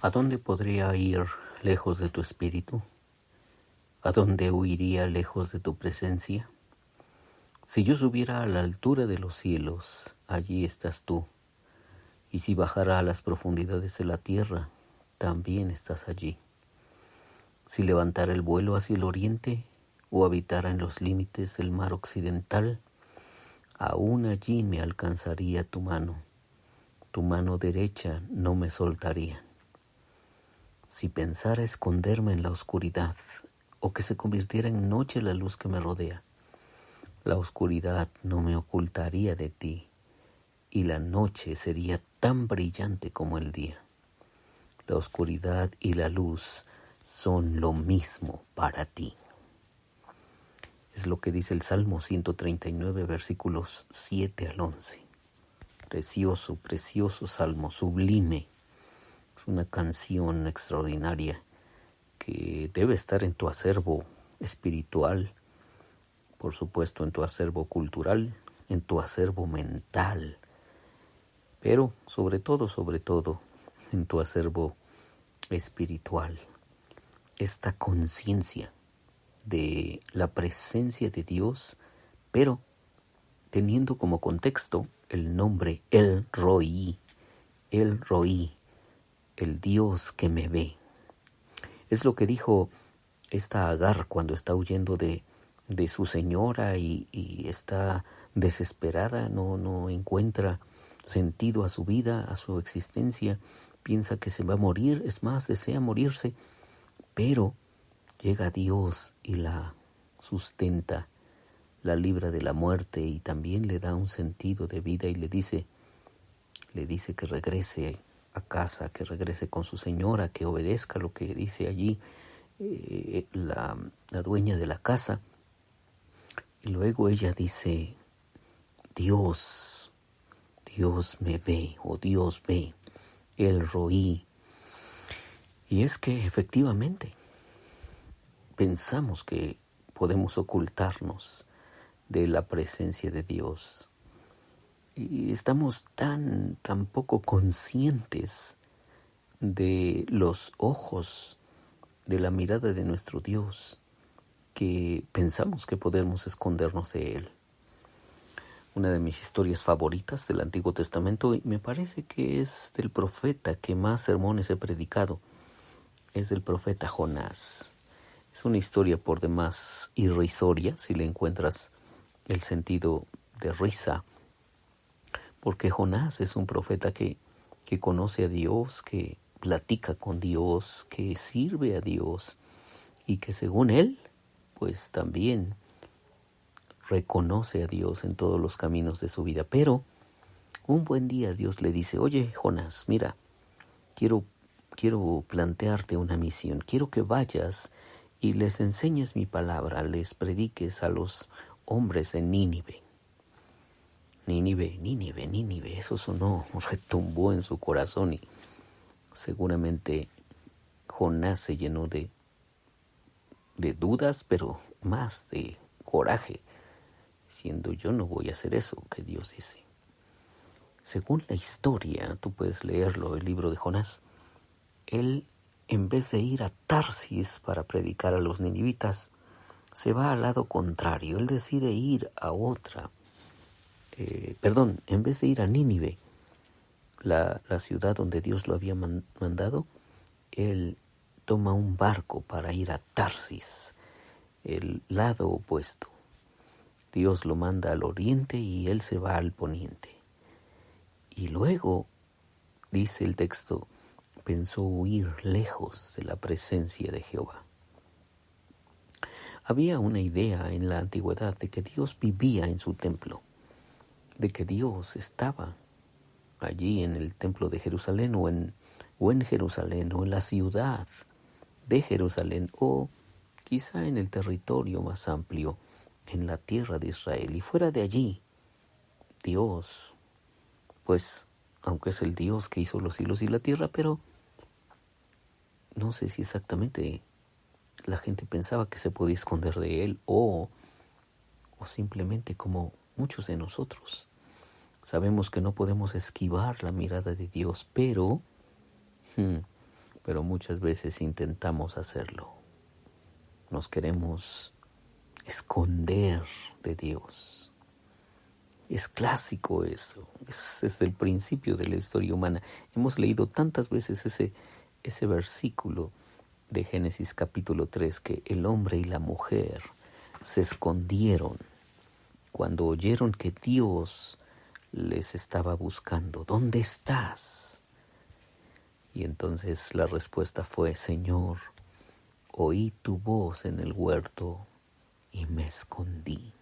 ¿A dónde podría ir lejos de tu espíritu? ¿A dónde huiría lejos de tu presencia? Si yo subiera a la altura de los cielos, allí estás tú. Y si bajara a las profundidades de la tierra, también estás allí. Si levantara el vuelo hacia el oriente, o habitara en los límites del mar occidental, aún allí me alcanzaría tu mano derecha no me soltaría. Si pensara esconderme en la oscuridad, o que se convirtiera en noche la luz que me rodea, la oscuridad no me ocultaría de ti, y la noche sería tan brillante como el día. La oscuridad y la luz son lo mismo para ti. Es lo que dice el Salmo 139, versículos 7 al 11. Precioso, precioso salmo, sublime. Es una canción extraordinaria que debe estar en tu acervo espiritual, por supuesto en tu acervo cultural, en tu acervo mental, pero sobre todo, en tu acervo espiritual. Esta conciencia de la presencia de Dios, pero teniendo como contexto el nombre El Roi, el Dios que me ve. Es lo que dijo esta Agar cuando está huyendo de su señora y está desesperada, no encuentra sentido a su vida, a su existencia, piensa que se va a morir, es más, desea morirse, pero llega Dios y la sustenta, la libra de la muerte y también le da un sentido de vida y le dice que regrese a casa, que regrese con su señora, que obedezca lo que dice allí la dueña de la casa. Y luego ella dice, Dios me ve, o Dios ve, El Roi. Y es que efectivamente pensamos que podemos ocultarnos de la presencia de Dios. Y estamos tan poco conscientes de los ojos, de la mirada de nuestro Dios, que pensamos que podemos escondernos de Él. Una de mis historias favoritas del Antiguo Testamento, y me parece que es del profeta que más sermones he predicado, es del profeta Jonás. Es una historia por demás irrisoria, si le encuentras el sentido de risa, porque Jonás es un profeta que conoce a Dios, que platica con Dios, que sirve a Dios y que según él, pues también reconoce a Dios en todos los caminos de su vida. Pero un buen día Dios le dice, oye Jonás, mira, quiero plantearte una misión, quiero que vayas y les enseñes mi palabra, les prediques a los hombres en Nínive. Nínive, eso sonó, retumbó en su corazón y seguramente Jonás se llenó de dudas, pero más de coraje, diciendo yo no voy a hacer eso que Dios dice. Según la historia, tú puedes leerlo, el libro de Jonás, él en vez de ir a Tarsis para predicar a los ninivitas, se va al lado contrario, él decide ir a en vez de ir a Nínive, la ciudad donde Dios lo había mandado, él toma un barco para ir a Tarsis, el lado opuesto. Dios lo manda al oriente y él se va al poniente. Y luego, dice el texto, pensó huir lejos de la presencia de Jehová. Había una idea en la antigüedad de que Dios vivía en su templo, de que Dios estaba allí en el templo de Jerusalén o en Jerusalén o en la ciudad de Jerusalén o quizá en el territorio más amplio, en la tierra de Israel. Y fuera de allí, Dios, pues aunque es el Dios que hizo los cielos y la tierra, pero no sé si exactamente la gente pensaba que se podía esconder de Él o simplemente como muchos de nosotros. Sabemos que no podemos esquivar la mirada de Dios, pero pero muchas veces intentamos hacerlo. Nos queremos esconder de Dios. Es clásico eso, es el principio de la historia humana. Hemos leído tantas veces ese versículo de Génesis capítulo 3, que el hombre y la mujer se escondieron cuando oyeron que Dios les estaba buscando. ¿Dónde estás? Y entonces la respuesta fue: Señor, oí tu voz en el huerto y me escondí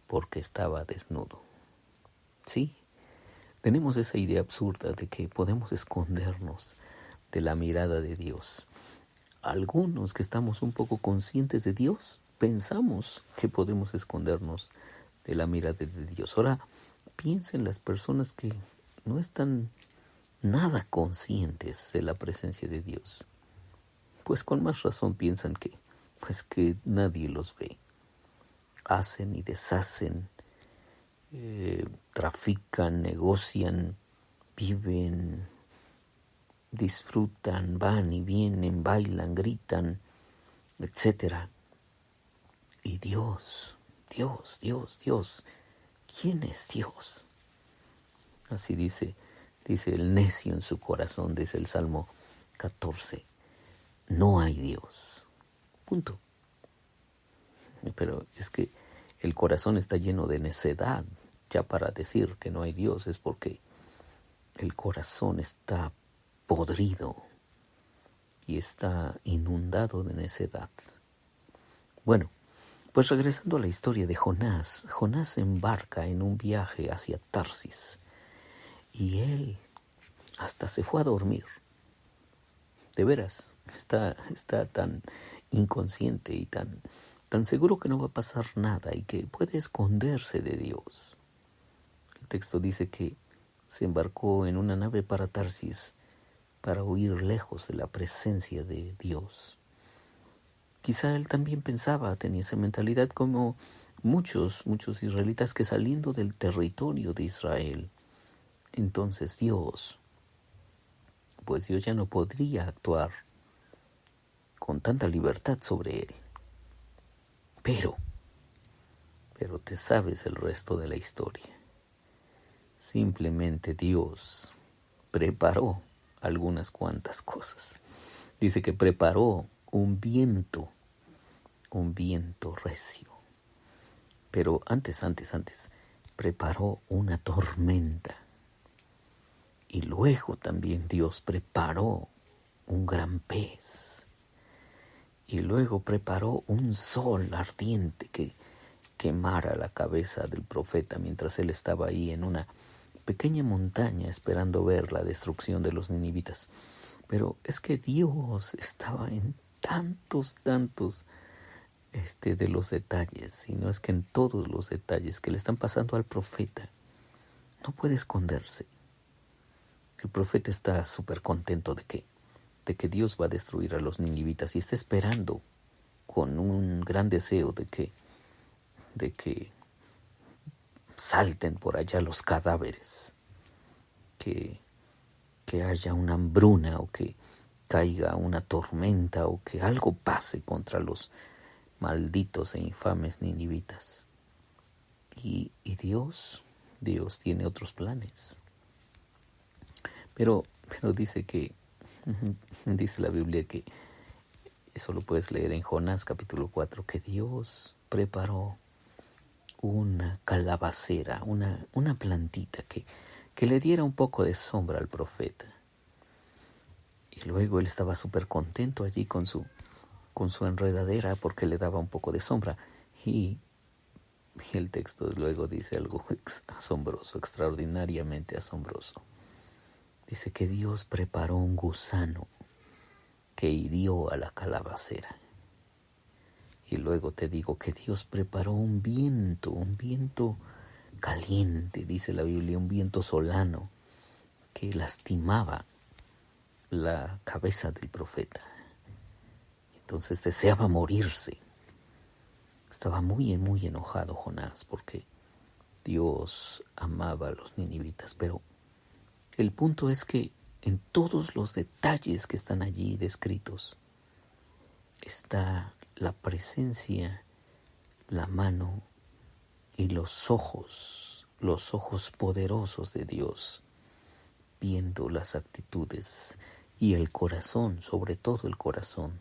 porque estaba desnudo. Sí, tenemos esa idea absurda de que podemos escondernos de la mirada de Dios. Algunos que estamos un poco conscientes de Dios, pensamos que podemos escondernos de la mirada de Dios. Ahora, piensen las personas que no están nada conscientes de la presencia de Dios. Pues con más razón piensan que nadie los ve. Hacen y deshacen, trafican, negocian, viven, disfrutan, van y vienen, bailan, gritan, etcétera. Y Dios, ¿quién es Dios? Así dice el necio en su corazón, dice el Salmo 14. No hay Dios. Punto. Pero es que el corazón está lleno de necedad. Ya para decir que no hay Dios es porque el corazón está podrido y está inundado de necedad. Bueno, pues regresando a la historia de Jonás, Jonás se embarca en un viaje hacia Tarsis y él hasta se fue a dormir. De veras, está tan inconsciente y tan seguro que no va a pasar nada y que puede esconderse de Dios. El texto dice que se embarcó en una nave para Tarsis para huir lejos de la presencia de Dios. Quizá él también tenía esa mentalidad como muchos israelitas, que saliendo del territorio de Israel, entonces Dios ya no podría actuar con tanta libertad sobre él. Pero te sabes el resto de la historia. Simplemente Dios preparó algunas cuantas cosas. Dice que preparó un viento recio. Pero antes, preparó una tormenta. Y luego también Dios preparó un gran pez. Y luego preparó un sol ardiente que quemara la cabeza del profeta mientras él estaba ahí en una pequeña montaña esperando ver la destrucción de los ninivitas. Pero es que Dios estaba en tantos de los detalles, y no es que en todos los detalles que le están pasando al profeta. No puede esconderse. El profeta está súper contento de que Dios va a destruir a los ninivitas y está esperando con un gran deseo de que salten por allá los cadáveres, que haya una hambruna o que caiga una tormenta o que algo pase contra los malditos e infames ninivitas. Y Dios tiene otros planes. Pero dice la Biblia, que eso lo puedes leer en Jonás capítulo 4, que Dios preparó una calabacera, una plantita que le diera un poco de sombra al profeta. Y luego él estaba súper contento allí con su enredadera porque le daba un poco de sombra. Y el texto luego dice algo asombroso, extraordinariamente asombroso. Dice que Dios preparó un gusano que hirió a la calabacera. Y luego te digo que Dios preparó un viento caliente, dice la Biblia, un viento solano que lastimaba la cabeza del profeta. Entonces deseaba morirse. Estaba muy enojado Jonás porque Dios amaba a los ninivitas. Pero el punto es que en todos los detalles que están allí descritos, está la presencia, la mano y los ojos poderosos de Dios, viendo las actitudes y el corazón, sobre todo el corazón,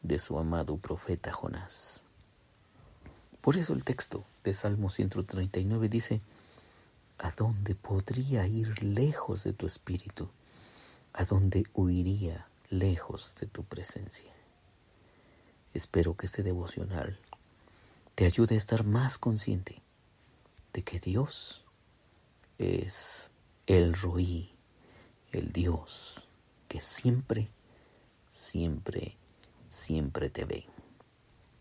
de su amado profeta Jonás. Por eso el texto de Salmo 139 dice: ¿a dónde podría ir lejos de tu espíritu? ¿A dónde huiría lejos de tu presencia? Espero que este devocional te ayude a estar más consciente de que Dios es el Roí, el Dios que siempre, siempre, siempre te ve.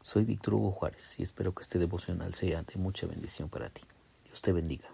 Soy Víctor Hugo Juárez y espero que este devocional sea de mucha bendición para ti. Dios te bendiga.